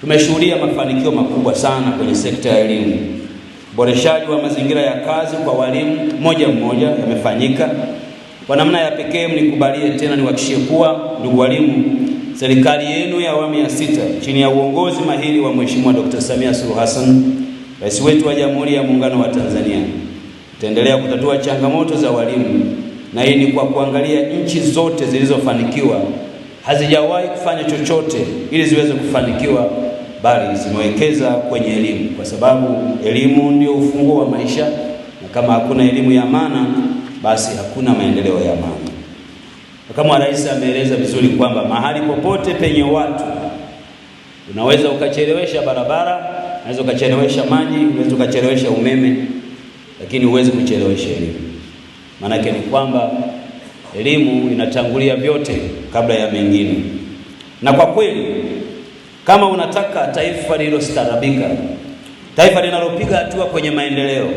Tumeshuhudia mafanikio makubwa sana kwenye sekta ya elimu. Uboreshaji wa mazingira ya kazi kwa walimu mmoja mmoja yamefanyika. Kwa namna ya pekee, mnikubalie tena niwahakikishie kuwa, ndugu walimu, serikali yenu ya awamu ya 6 chini ya uongozi mahiri wa Mheshimiwa Dr. Samia Suluhu Hassan, Rais wetu wa Jamhuri ya Muungano wa Tanzania, itaendelea kutatua changamoto za walimu, na hii ni kwa kuangalia nchi zote zilizofanikiwa hazijawahi kufanya chochote ili ziweze kufanikiwa, bali zimewekeza kwenye elimu, kwa sababu elimu ndio ufunguo wa maisha, na kama hakuna elimu ya maana, basi hakuna maendeleo ya maana. Kama rais ameeleza vizuri kwamba mahali popote penye watu, unaweza ukachelewesha barabara, unaweza ukachelewesha maji, unaweza ukachelewesha umeme, lakini huwezi kuchelewesha elimu. Maana yake ni kwamba elimu inatangulia vyote kabla ya mengine. Na kwa kweli, kama unataka taifa lililostaarabika, taifa linalopiga hatua kwenye maendeleo,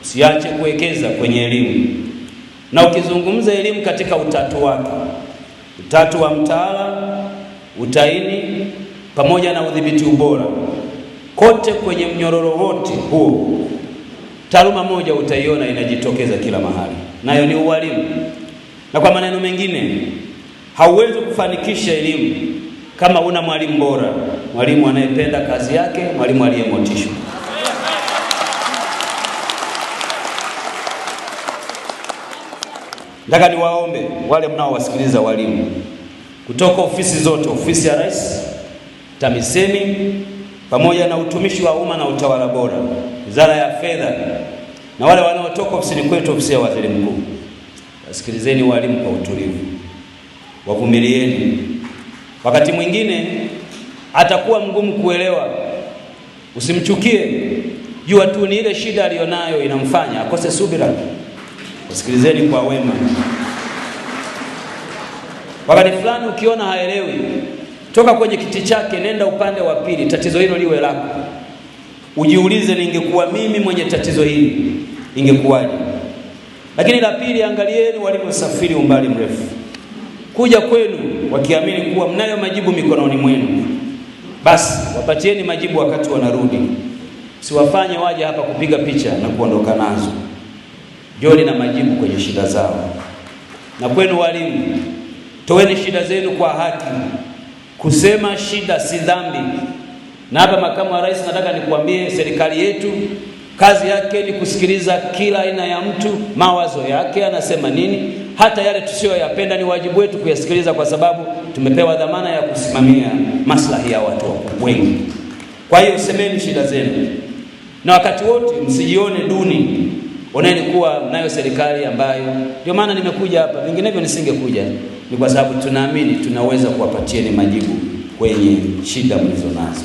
usiache kuwekeza kwenye elimu. Na ukizungumza elimu katika utatu wake, utatu wa mtaala, utaini, pamoja na udhibiti ubora, kote kwenye mnyororo wote huo, taaluma moja utaiona inajitokeza kila mahali, nayo ni ualimu. Na kwa maneno mengine, hauwezi kufanikisha elimu kama una mwalimu bora, mwalimu anayependa kazi yake, mwalimu aliyemotishwa. Nataka niwaombe wale mnaowasikiliza walimu, kutoka ofisi zote, ofisi ya Rais, TAMISEMI, pamoja na utumishi wa umma na utawala bora, Wizara ya Fedha, na wale wanaotoka ofisini kwetu, ofisi ya Waziri Mkuu, wasikilizeni walimu kwa utulivu, wavumilieni. Wakati mwingine atakuwa mgumu kuelewa, usimchukie, jua tu ni ile shida alionayo inamfanya akose subira. Wasikilizeni kwa wema. Wakati fulani ukiona haelewi, toka kwenye kiti chake, nenda upande wa pili, tatizo hilo liwe lako. Ujiulize, ningekuwa mimi mwenye tatizo hili ingekuwaje? Lakini la pili, angalieni waliposafiri umbali mrefu kuja kwenu, wakiamini kuwa mnayo majibu mikononi mwenu. Basi wapatieni majibu wakati wanarudi. Siwafanye waje hapa kupiga picha na kuondoka nazo. Joli na majibu kwenye shida zao. Na kwenu walimu, toweni shida zenu kwa haki. Kusema shida si dhambi. Na hapa Makamu wa Rais, nataka nikuambie, serikali yetu kazi yake ni kusikiliza kila aina ya mtu, mawazo yake, anasema nini. Hata yale tusiyoyapenda ni wajibu wetu kuyasikiliza, kwa sababu tumepewa dhamana ya kusimamia maslahi ya watu wengi. Kwa hiyo semeni shida zenu, na wakati wote msijione duni. Oneni kuwa mnayo serikali ambayo, ndio maana nimekuja hapa, vinginevyo nisingekuja, ni kwa sababu tunaamini tunaweza kuwapatieni majibu kwenye shida mlizo nazo.